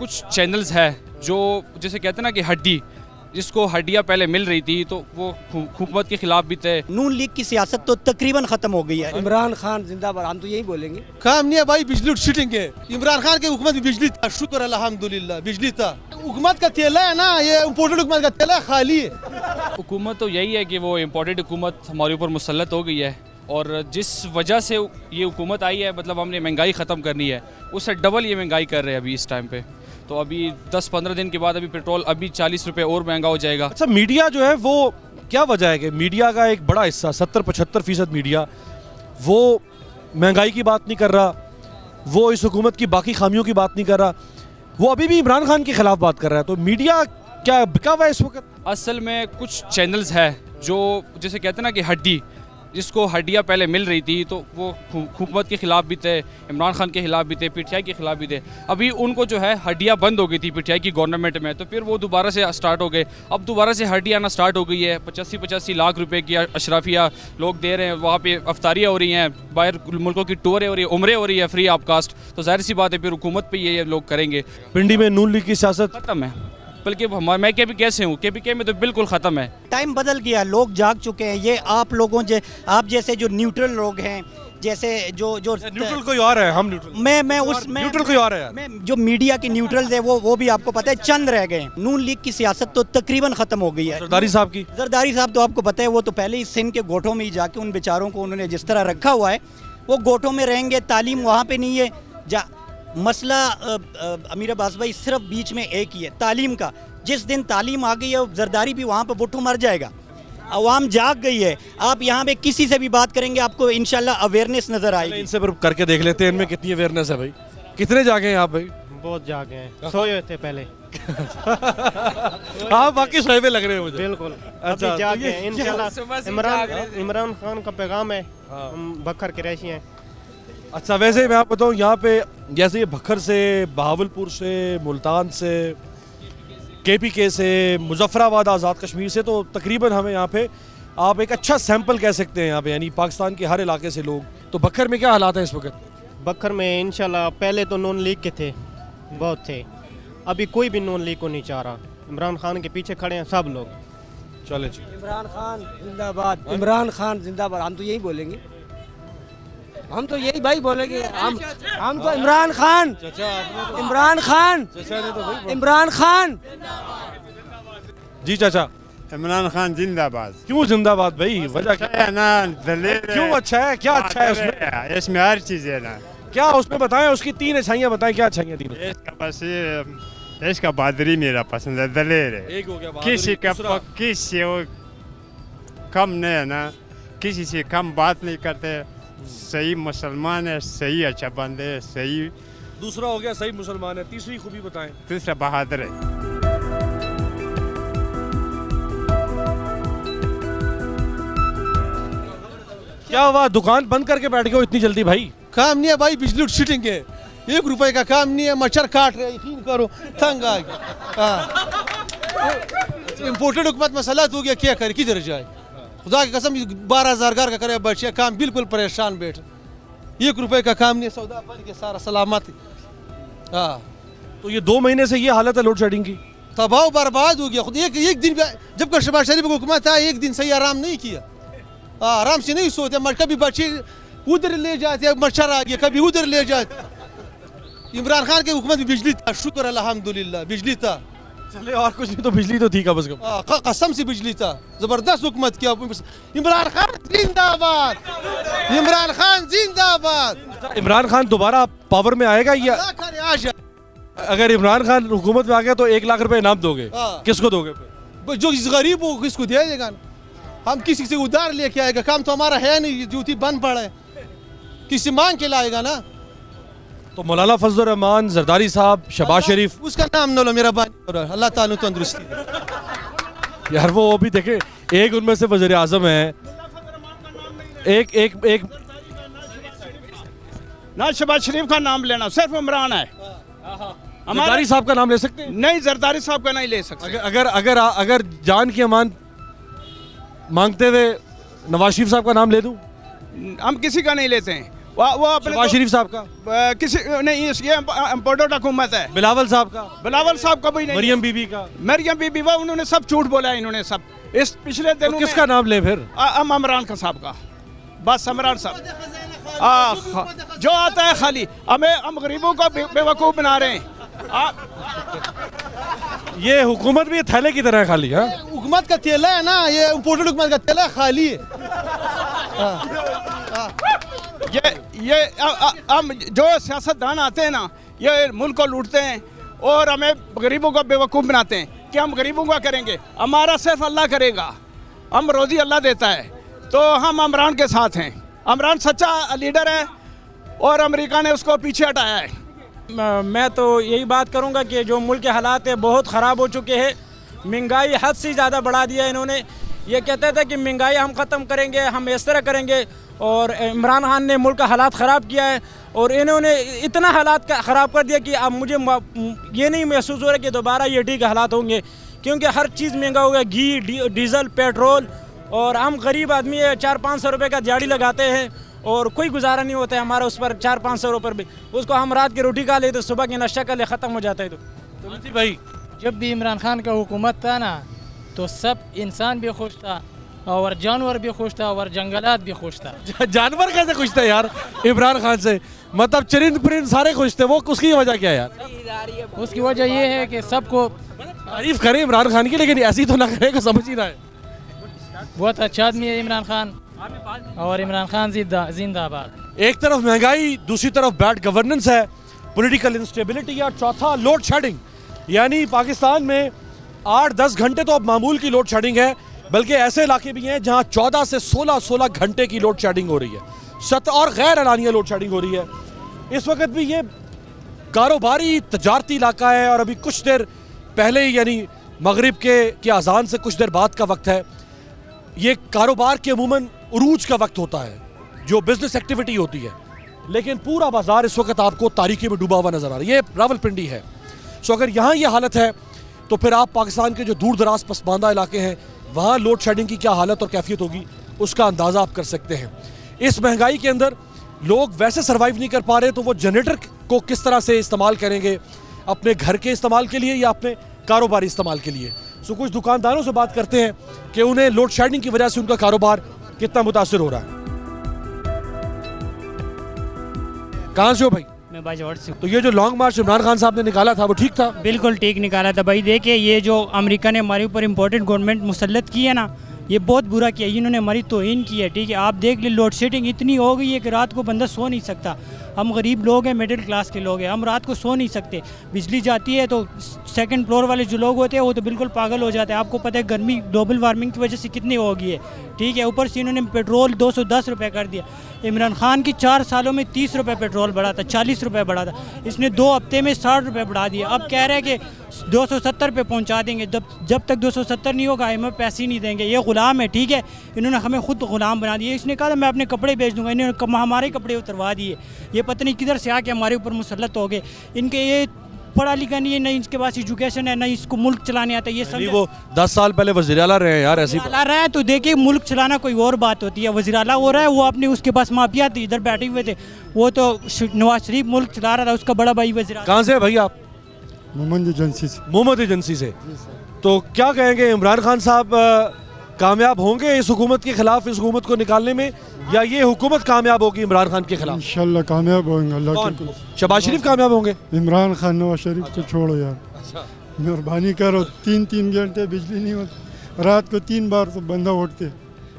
कुछ चैनल्स है जो जैसे कहते हैं ना कि हड्डी, जिसको हड्डियाँ पहले मिल रही थी तो वो हुकूमत के खिलाफ भी थे। नून लीग की सियासत तो तकरीबन खत्म हो गई है। इमरान खान जिंदाबाद, हम तो यही बोलेंगे। काम नहीं है भाई, बिजली शूटिंग है। इमरान खान के हुकूमत में बिजली था, शुक्र अल्हम्दुलिल्लाह बिजली था। हुकूमत का तेला है ना, ये इम्पोर्टेड हुकूमत का तेला खाली है। हुकूमत तो यही है कि वो इम्पोर्टेड हुकूमत हमारे ऊपर मुसल्लत हो गई है, और जिस वजह से ये हुकूमत आई है, मतलब हमने महंगाई ख़त्म करनी है, उससे डबल ये महंगाई कर रहे हैं अभी इस टाइम पे। तो अभी 10-15 दिन के बाद अभी पेट्रोल अभी 40 रुपये और महंगा हो जाएगा। अच्छा, मीडिया जो है वो क्या वजह है कि मीडिया का एक बड़ा हिस्सा 70-75% मीडिया वो महंगाई की बात नहीं कर रहा, वो इस हुकूमत की बाकी खामियों की बात नहीं कर रहा, वो अभी भी इमरान खान के खिलाफ बात कर रहा है। तो मीडिया क्या बिका हुआ है इस वक्त? असल में कुछ चैनल्स है जो जैसे कहते हैं ना कि हड्डी, जिसको हड्डियाँ पहले मिल रही थी तो वो हुकूमत के ख़िलाफ़ भी थे, इमरान खान के ख़िलाफ़ भी थे, पीटीआई के ख़िलाफ़ भी थे। अभी उनको जो है हड्डियाँ बंद हो गई थी पीटीआई की गवर्नमेंट में, तो फिर वो दोबारा से स्टार्ट हो गए। अब दोबारा से हड्डी आना स्टार्ट हो गई है। 85 लाख रुपए की अशराफिया लोग दे रहे हैं, वहाँ पे अफ्तारियाँ हो रही हैं, बाहर मुल्कों की टूरें हो रही है, उम्रें हो रही है फ्री ऑफ कास्ट। तो जाहिर सी बात है फिर हुकूमत पर ये लोग करेंगे। पिंडी में नून लीग की सियासत ख़त्म है, बल्कि मैं KPK से हूँ, KPK में तो बिल्कुल ख़त्म है। टाइम बदल गया, लोग जाग चुके हैं। ये आप लोगों आप जैसे जो न्यूट्रल लोग हैं, जैसे जो न्यूट्रल कोई और है, हम न्यूट्रल मैं उसमें न्यूट्रल कोई और है यार। मैं जो मीडिया के न्यूट्रल्स है वो भी आपको पता है चंद रह गए। नून लीग की सियासत तो तकरीबन खत्म हो गई है। जरदारी साहब तो आपको पता है, वो तो पहले ही सिंध के गोठों में ही जाके उन बेचारों को उन्होंने जिस तरह रखा हुआ है, वो गोठों में रहेंगे। तालीम वहाँ पे नहीं है। मसला अमीर अब्बास भाई सिर्फ बीच में एक ही है, तालीम का। जिस दिन तालीम आ गई है, जरदारी भी वहाँ पर बुट्ठू मर जाएगा। अवाम जाग गई है। आप यहाँ पे किसी से भी बात करेंगे, आपको इंशाल्लाह अवेयरनेस नजर आएगी। इनसे पर करके देख लेते हैं इनमें कितनी अवेयरनेस है भाई। कितने जागे हैं आप भाई? बहुत जागे हैं, सोए थे पहले। हाँ, बाकी सोए हुए लग रहे हैं मुझे। बिल्कुल, अच्छा, जागे हैं इंशाल्लाह। इमरान खान का पैगाम है, हम भक्खर के रहशी हैं। अच्छा, वैसे मैं आपको बताऊँ, यहाँ पे जैसे ये भक्खर से, बहावलपुर से, मुल्तान से, KPK से, मुजफ्फराबाद, आज़ाद कश्मीर से, तो तकरीबन हमें यहाँ पे आप एक अच्छा सैंपल कह सकते हैं यहाँ पे, यानी पाकिस्तान के हर इलाके से लोग। तो भक्खर में क्या हालात हैं इस वक्त? भक्खर में इंशाल्लाह पहले तो नून लीग के थे, बहुत थे। अभी कोई भी नून लीग को नहीं चाह रहा। इमरान खान के पीछे खड़े हैं सब लोग। चले जी, इमरान खान जिंदाबाद, इमरान खान जिंदाबाद, हम तो यही बोलेंगे। हम तो यही भाई बोलेंगे। हम तो इमरान खान जी चाचा। इमरान खान जिंदाबाद। क्यों जिंदाबाद भाई? वजह क्या है ना? दलील क्यों अच्छा है? क्या अच्छा है उसमें? इसमें हर चीज है ना। क्या उसमें बताएं, उसकी 3 अच्छाइयाँ बताएं। क्या अच्छाइयाँ 3? इसका बस इसका बहादुरी मेरा पसंद है, दलेर है। एक हो गया किसी कम नहीं है ना, किसी से कम बात नहीं करते। सही मुसलमान है, सही अच्छा बंदे है, सही। दूसरा हो गया सही मुसलमान है। तीसरी खूबी बताएं। तीसरा बहादुर है। क्या हुआ, दुकान बंद करके बैठ गए हो इतनी जल्दी भाई? काम नहीं है भाई, बिजली शूटिंग है। 1 रुपए का काम नहीं है, मच्छर काट रहे, यकीन करो, तंग आ गया। इम्पोर्टेड हुकूमत मसला हो गया, क्या करे, किधर जाए? खुदा की कसम 12,000 घर का करे बच्चे, काम बिल्कुल परेशान बैठ। 1 रुपए का काम नहीं, सौदा बन के सारा सलामत। हाँ, तो ये 2 महीने से ये हालत है लोड शेडिंग की। तबाह बर्बाद हो गया। खुद एक दिन जब शहबाज शरीफ की हुकूमत था, एक दिन सही आराम नहीं किया। आराम से नहीं सोते, कभी बच्चे उधर ले जाते, मच्छर आ गया, कभी उधर ले जाते। इमरान खान की हुकूमत में बिजली था, शुक्र अल्हम्दुलिल्लाह बिजली था। चले, और कुछ नहीं तो बिजली तो थी कम से कम। कसम से बिजली था, जबरदस्त हुकूमत किया। इमरान खान जिंदाबाद, इमरान खान जिंदाबाद। इमरान खान दोबारा पावर में आएगा या? अगर इमरान खान हुकूमत में आ गया तो 1 लाख रुपए इनाम दोगे? किसको दोगे? जो गरीब हो किसको दिया जाएगा? हम किसी से उधार लेके आएगा? काम तो हमारा है नहीं, जूती बंद पड़ा है, किसी मांग के लाएगा ना। तो मौलाना फजल रहमान, जरदारी साहब, शहबाज शरीफ, उसका नाम न लो, मेरा अल्लाह ताला तंदुरुस्ती। यार वो भी देखे, एक उनमें से वज़ीर आज़म है, एक ना शहबाज शरीफ का नाम लेना, सिर्फ इमरान है। जरदारी साहब का नाम ले सकते हैं? नहीं, जरदारी साहब का नहीं ले सकते। अगर जान की अमान मांगते हुए नवाज शरीफ साहब का नाम ले दूं? हम किसी का नहीं लेते हैं। वो अपने शहबाज शरीफ साहब का, किसी नहीं, ये इम्पोर्टेड हुकूमत है। बिलावल साहब का, बिलावल साहब का भी नहीं, मरियम बीबी का, मरियम बीबी वो उन्होंने सब झूठ बोला है, इन्होंने सब इस पिछले दिनों तो किसका नाम ले फिर? इमरान खान साहब का, बस इमरान साहब जो आता है खाली हम गरीबों को बेवकूफ़ बना रहे हैं। ये हुकूमत भी थैले की तरह है खाली। हाँ, हुकूमत का थैला है ना, ये इम्पोर्टेड हुकूमत का थैला खाली है। ये हम जो सियासतदान आते हैं ना, ये मुल्क को लूटते हैं और हमें गरीबों को बेवकूफ़ बनाते हैं कि हम गरीबों का करेंगे, हमारा सिर्फ अल्लाह करेगा, हम रोज़ी अल्लाह देता है। तो हम इमरान के साथ हैं, इमरान सच्चा लीडर है और अमेरिका ने उसको पीछे हटाया है। मैं तो यही बात करूंगा कि जो मुल्क के हालात है बहुत ख़राब हो चुके हैं, महंगाई हद से ज़्यादा बढ़ा दिया है इन्होंने। ये कहते थे कि महंगाई हम ख़त्म करेंगे, हम इस तरह करेंगे, और इमरान खान ने मुल्क का हालात ख़राब किया है और इन्होंने इतना हालात ख़राब कर दिया कि अब मुझे ये नहीं महसूस हो रहा कि दोबारा ये ठीक हालात होंगे, क्योंकि हर चीज़ महंगा हो गया, घी, डीज़ल, पेट्रोल, और हम गरीब आदमी है 400-500 रुपये का दिहाड़ी लगाते हैं और कोई गुजारा नहीं होता है हमारा उस पर 400-500 रुपये भी। उसको हम रात की रोटी खा लेते, सुबह की नाश्ता कर ले, ख़त्म हो जाता है। तो भाई जब भी इमरान खान का हुकूमत था ना, तो सब इंसान भी खुश था और जानवर भी खुश था और जंगलात भी खुश था। जानवर कैसे खुश थे यार इमरान खान से? मतलब चरिंद परिंद सारे खुश थे, वो उसकी वजह क्या है यार? उसकी वजह ये है कि सबको तारीफ करें इमरान खान की, लेकिन ऐसी तो ना करें, समझ ही ना है। बहुत अच्छा आदमी है इमरान खान, और इमरान खान जिंदाबाद। एक तरफ महंगाई, दूसरी तरफ बैड गवर्नेंस है, पॉलिटिकल इंस्टेबिलिटी, और चौथा लोड शेडिंग। यानी पाकिस्तान में 8-10 घंटे तो अब मामूल की लोड शेडिंग है, बल्कि ऐसे इलाके भी हैं जहां 14 से 16 घंटे की लोड शेडिंग हो रही है, और गैर एलानिया लोड शेडिंग हो रही है। इस वक्त भी ये कारोबारी तजारती इलाका है, और अभी कुछ देर पहले ही यानी मगरिब के अजान से कुछ देर बाद का वक्त है। ये कारोबार के अमूमन उरूज का वक्त होता है, जो बिजनेस एक्टिविटी होती है, लेकिन पूरा बाजार इस वक्त आपको तारीकी में डूबा हुआ नजर आ रहा है। ये रावलपिंडी है। सो अगर यहाँ ये हालत है तो फिर आप पाकिस्तान के जो दूर दराज पसमानदा इलाके हैं वहाँ लोड शेडिंग की क्या हालत और कैफियत होगी, उसका अंदाज़ा आप कर सकते हैं। इस महंगाई के अंदर लोग वैसे सर्वाइव नहीं कर पा रहे, तो वो जनरेटर को किस तरह से इस्तेमाल करेंगे, अपने घर के इस्तेमाल के लिए या अपने कारोबारी इस्तेमाल के लिए। सो कुछ दुकानदारों से बात करते हैं कि उन्हें लोड शेडिंग की वजह से उनका कारोबार कितना मुतासिर हो रहा है। कहाँ से हो भाई? मैं बाजौर से। तो ये जो लॉन्ग मार्च इमरान खान साहब ने निकाला था वो ठीक था? बिल्कुल ठीक निकाला था भाई। देखिए ये जो अमेरिका ने हमारे ऊपर इम्पोर्टेंट गवर्नमेंट मुसल्लत की है ना, ये बहुत बुरा किया, इन्होंने हमारी तौहीन की है। ठीक है, आप देख ले लोड शेडिंग इतनी हो गई है कि रात को बंदा सो नहीं सकता। हम गरीब लोग हैं, मिडिल क्लास के लोग हैं, हम रात को सो नहीं सकते। बिजली जाती है तो सेकंड फ्लोर वाले जो लोग होते हैं वो तो बिल्कुल पागल हो जाते हैं। आपको पता है गर्मी ग्लोबल वार्मिंग की वजह से कितनी हो गई है। ठीक है, ऊपर से इन्होंने पेट्रोल 210 रुपये कर दिया। इमरान खान की 4 सालों में 30 रुपये पेट्रोल बढ़ा था, 40 रुपये बढ़ा था, इसने 2 हफ्ते में 60 रुपये बढ़ा दिया। अब कह रहे हैं कि 270 पे पहुंचा देंगे। जब तक 270 नहीं होगा IMF पैसे ही नहीं देंगे। ये गुलाम है। ठीक है, इन्होंने हमें खुद गुलाम बना दिया। इसने कहा था मैं अपने कपड़े बेच दूंगा, इन्होंने हमारे कपड़े उतरवा दिए। ये पता नहीं किधर से आके हमारे ऊपर मुसल्लत हो गए। इनके ये पढ़ा लिखा नहीं है, नहीं इसके पास एजुकेशन है, नहीं इसको मुल्क चलाने आता है। ये समझ वो 10 साल पहले वज़ीर आला रहे हैं यार, ऐसी आला रहा है तो देखिए मुल्क चलाना कोई और बात होती है। वज़ीर आला हो रहा है, वो अपने उसके पास माफिया थी, इधर बैठे हुए थे। वो तो नवाज शरीफ मुल्क चला रहा था, उसका बड़ा भाई वज़ीर। कहाँ से भाई आप? मोहम्मद एजेंसी से। मोहम्मद एजेंसी से। तो क्या कहेंगे, इमरान खान साहब कामयाब होंगे इस हुकूमत के खिलाफ, इस हुकूमत को निकालने में, या ये हुकूमत कामयाब होगी इमरान खान के खिलाफ? इंशाल्लाह कामयाब होंगे अल्लाह के। शहबाज शरीफ कामयाब होंगे? इमरान खान नवाज शरीफ को छोड़ो यार, मेहरबानी करो। 3-3 घंटे बिजली नहीं होती, रात को 3 बार तो बंदा उठते।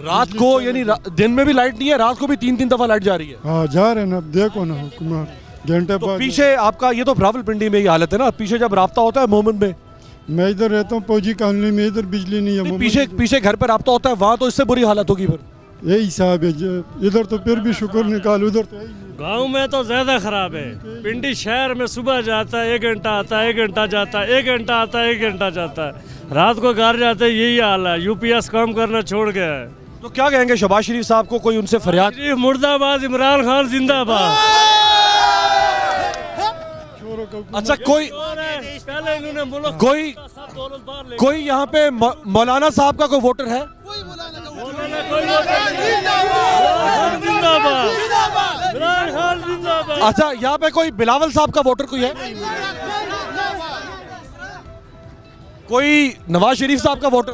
रात को यानी दिन में भी लाइट नहीं है, रात को भी 3-3 दफ़ा लाइट जा रही है। हाँ जा रहे ना, अब देखो ना हुकूमत घंटे बाद। पीछे आपका ये तो रावलपिंडी में ये हालत है ना, पीछे जब राब्ता होता है मोहम्मद में, मैं इधर रहता हूँ फौजी कॉलोनी में, इधर बिजली नहीं है। पीछे घर पर राब्ता होता है, वहाँ तो इससे बुरी हालत होगी। फिर यही हिसाब है, इधर तो फिर भी शुक्र निकालो, उधर तो गांव में तो ज़्यादा ख़राब है। पिंडी शहर में सुबह जाता है 1 घंटा आता है, 1 घंटा जाता है, 1 घंटा आता है, 1 घंटा जाता है, रात को घर जाते हैं। यही हाल है, UPS काम करना छोड़ गया है। तो क्या कहेंगे शहबाज शरीफ साहब को, कोई उनसे फरियाद? मुर्दाबाद, इमरान खान जिंदाबाद। अच्छा कोई यहाँ पे मौलाना साहब का कोई वोटर है? अच्छा, यहाँ पे कोई बिलावल साहब का वोटर कोई है? कोई नवाज शरीफ साहब का वोटर?